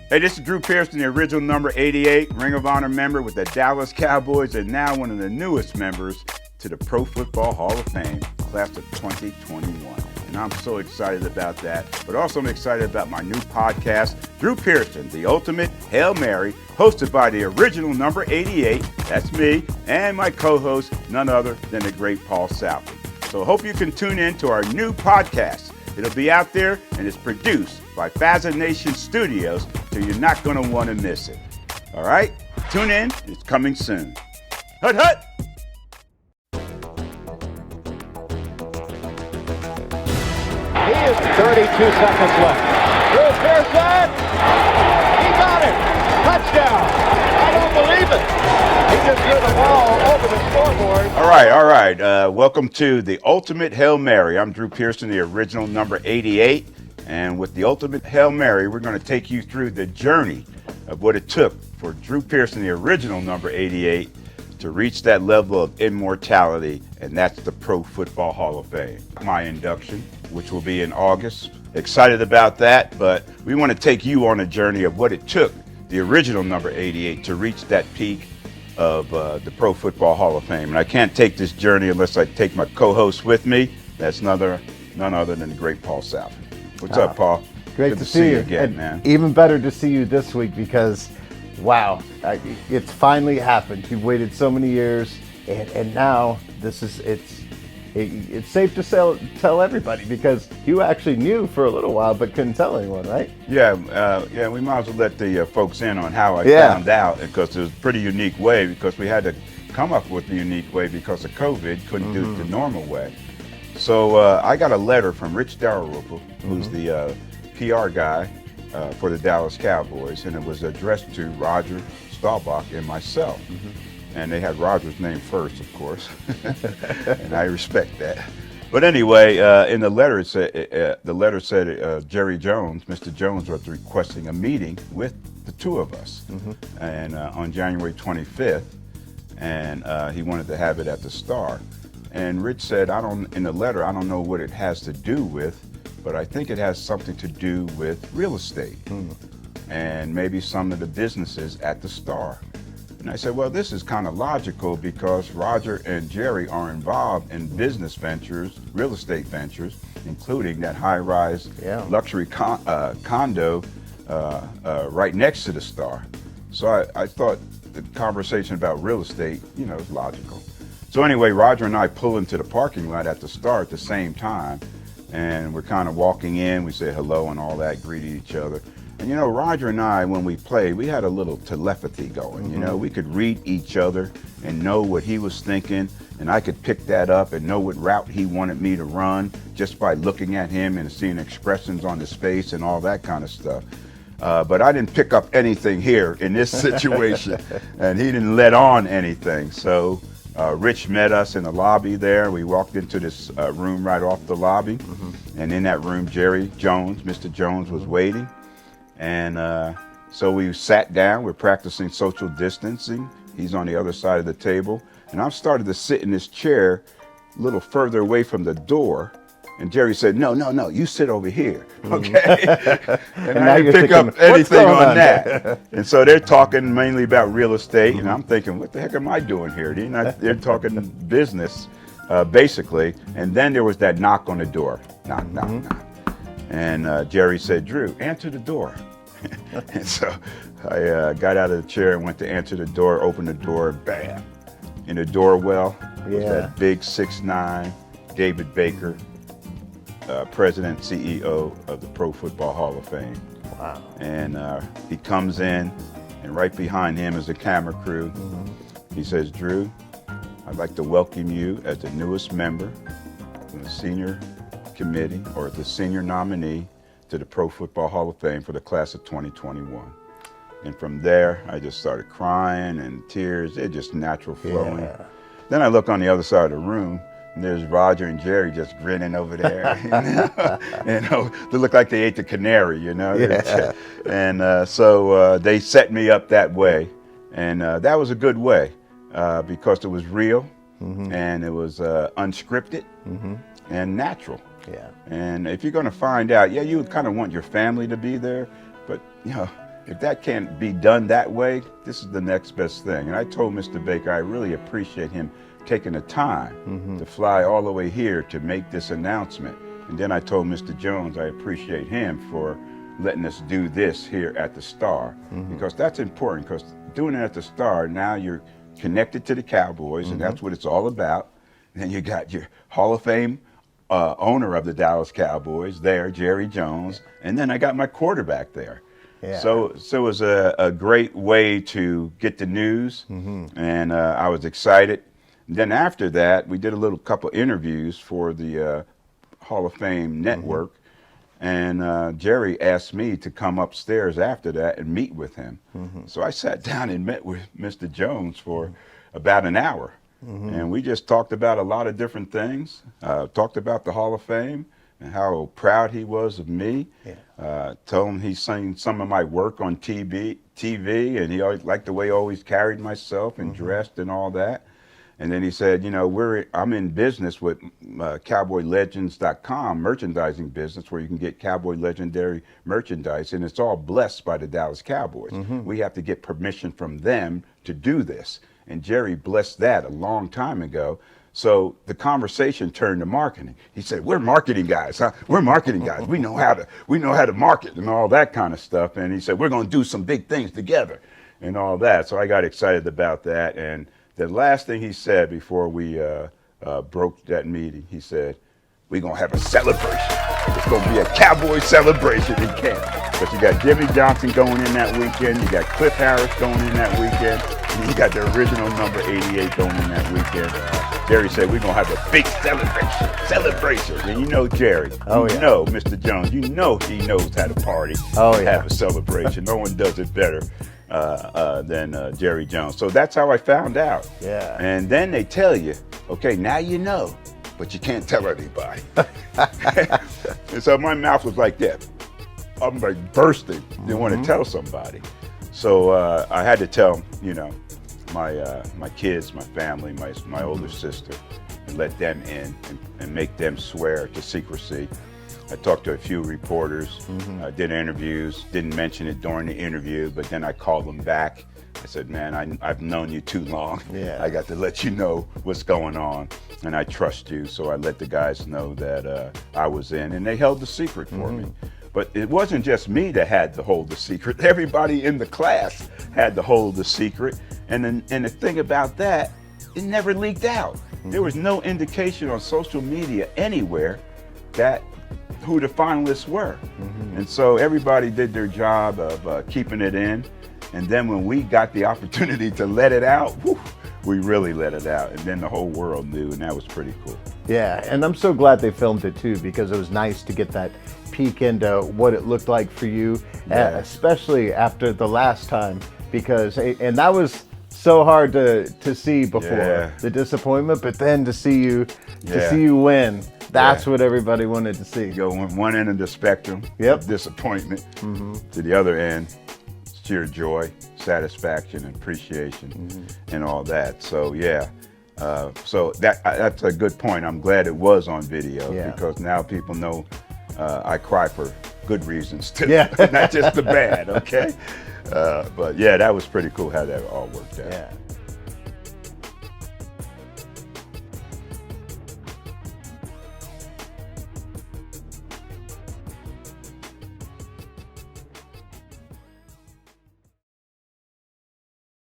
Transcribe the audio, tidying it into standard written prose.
Hey, this is Drew Pearson, the original number 88, Ring of Honor member with the Dallas Cowboys, and now one of the newest members to the Pro Football Hall of Fame, class of 2021. And I'm so excited about that. But also I'm excited about my new podcast, Drew Pearson, the Ultimate Hail Mary, hosted by the original number 88, that's me, and my co-host, none other than the great Paul Southey. So I hope you can tune in to our new podcast. It'll be out there, and it's produced by Phazzanation Studios, so you're not going to want to miss it. All right? Tune in. It's coming soon. Hut, hut! He is 32 seconds left. Drew Pearson! He got it! Touchdown! I don't believe it! He just threw the ball over the scoreboard. All right. Welcome to the Ultimate Hail Mary. I'm Drew Pearson, the original number 88. And with the Ultimate Hail Mary, we're going to take you through the journey of what it took for Drew Pearson, the original number 88, to reach that level of immortality, and that's the Pro Football Hall of Fame. My induction, which will be in August. Excited about that, but we want to take you on a journey of what it took, the original number 88, to reach that peak of the Pro Football Hall of Fame. And I can't take this journey unless I take my co-host with me. That's none other than the great Paul Southey. What's up, Paul? Great Good to see you again, and man. Even better to see you this week because, wow, it's finally happened. You've waited so many years, and now it's safe to tell everybody because you actually knew for a little while but couldn't tell anyone, right? Yeah, we might as well let the folks in on how I found out, because it was a pretty unique way, because we had to come up with a unique way because of COVID, couldn't do it the normal way. So I got a letter from Rich Dalrymple, who's the PR guy for the Dallas Cowboys, and it was addressed to Roger Staubach and myself. And they had Roger's name first, of course, and I respect that. But anyway, in the letter, it said Jerry Jones, Mr. Jones, was requesting a meeting with the two of us, and on January 25th, and he wanted to have it at the Star. And Rich said, in the letter, I don't know what it has to do with, but I think it has something to do with real estate and maybe some of the businesses at the Star. And I said, well, this is kind of logical because Roger and Jerry are involved in business ventures, real estate ventures, including that high-rise luxury condo right next to the Star. So I thought the conversation about real estate, is logical. So anyway, Roger and I pull into the parking lot at the Star at the same time, and we're kind of walking in. We say hello and all that, greeted each other. And Roger and I, when we played, we had a little telepathy going. We could read each other and know what he was thinking, and I could pick that up and know what route he wanted me to run just by looking at him and seeing expressions on his face and all that kind of stuff. But I didn't pick up anything here in this situation, and he didn't let on anything. So Rich met us in the lobby there. We walked into this room right off the lobby, and in that room, Jerry Jones, Mr. Jones, was waiting. And so we sat down. We're practicing social distancing. He's on the other side of the table, and I've started to sit in this chair a little further away from the door. And Jerry said, no, you sit over here, okay? And I didn't pick up anything on that. And so they're talking mainly about real estate, and I'm thinking, what the heck am I doing here? They're talking business, basically. And then there was that knock on the door, knock. And Jerry said, Drew, answer the door. And so I got out of the chair and went to answer the door, opened the door, bam. In the doorwell was that big 6'9" David Baker, President, CEO of the Pro Football Hall of Fame. Wow. And he comes in, and right behind him is the camera crew. He says, Drew, I'd like to welcome you as the newest member of the senior committee, or the senior nominee to the Pro Football Hall of Fame for the class of 2021. And from there, I just started crying, and tears, they're just natural flowing. Then I look on the other side of the room, and there's Roger and Jerry just grinning over there. They look like they ate the canary, And so they set me up that way. And that was a good way because it was real and it was unscripted and natural. And if you're going to find out, you would kind of want your family to be there, but if that can't be done that way, this is the next best thing. And I told Mr. Baker I really appreciate him taking the time to fly all the way here to make this announcement. And then I told Mr. Jones I appreciate him for letting us do this here at the Star, because that's important, because doing it at the Star, now you're connected to the Cowboys, and that's what it's all about. And then you got your Hall of Fame owner of the Dallas Cowboys there, Jerry Jones, and then I got my quarterback there. Yeah. So it was a great way to get the news, and I was excited. And then after that, we did a couple interviews for the Hall of Fame network, and Jerry asked me to come upstairs after that and meet with him. So I sat down and met with Mr. Jones for about an hour. And we just talked about a lot of different things, talked about the Hall of Fame and how proud he was of me. Told him he's seen some of my work on TV, and he always liked the way I always carried myself and dressed and all that. And then he said, you know, I'm in business with CowboyLegends.com, merchandising business, where you can get Cowboy legendary merchandise, and it's all blessed by the Dallas Cowboys. We have to get permission from them to do this. And Jerry blessed that a long time ago. So the conversation turned to marketing. He said, "We're marketing guys, huh? We're marketing guys. We know how to market and all that kind of stuff." And he said, "We're going to do some big things together," and all that. So I got excited about that. And the last thing he said before we broke that meeting, he said, "We're going to have a celebration. It's going to be a Cowboy celebration in camp." Because you got Jimmy Johnson going in that weekend, you got Cliff Harris going in that weekend, and you got the original number 88 going in that weekend. Jerry said, "We're going to have a big celebration. And you know Jerry. You know Mr. Jones. You know he knows how to party and have a celebration. No one does it better than Jerry Jones. So that's how I found out. Yeah. And then they tell you, okay, now you know, but you can't tell anybody. And so my mouth was like that. I'm like bursting. Didn't want to tell somebody. So I had to tell, you know, my kids, my family, my older sister, and let them in and make them swear to secrecy. I talked to a few reporters, did interviews, didn't mention it during the interview, but then I called them back. I said, "Man, I've known you too long. I got to let you know what's going on, and I trust you." So I let the guys know that I was in, and they held the secret for me. But it wasn't just me that had to hold the secret. Everybody in the class had to hold the secret. And the thing about that, it never leaked out. There was no indication on social media anywhere that who the finalists were. And so everybody did their job of keeping it in. And then when we got the opportunity to let it out, we really let it out. And then the whole world knew, and that was pretty cool. Yeah, and I'm so glad they filmed it too, because it was nice to get that peek into what it looked like for you, especially after the last time, because, and that was so hard to see before, the disappointment, but then to see you win, that's what everybody wanted to see. Go on one end of the spectrum, disappointment, to the other end, sheer joy, satisfaction, and appreciation, and all that. So so that's a good point. I'm glad it was on video, because now people know I cry for good reasons too, not just the bad. Okay, but yeah, that was pretty cool how that all worked out.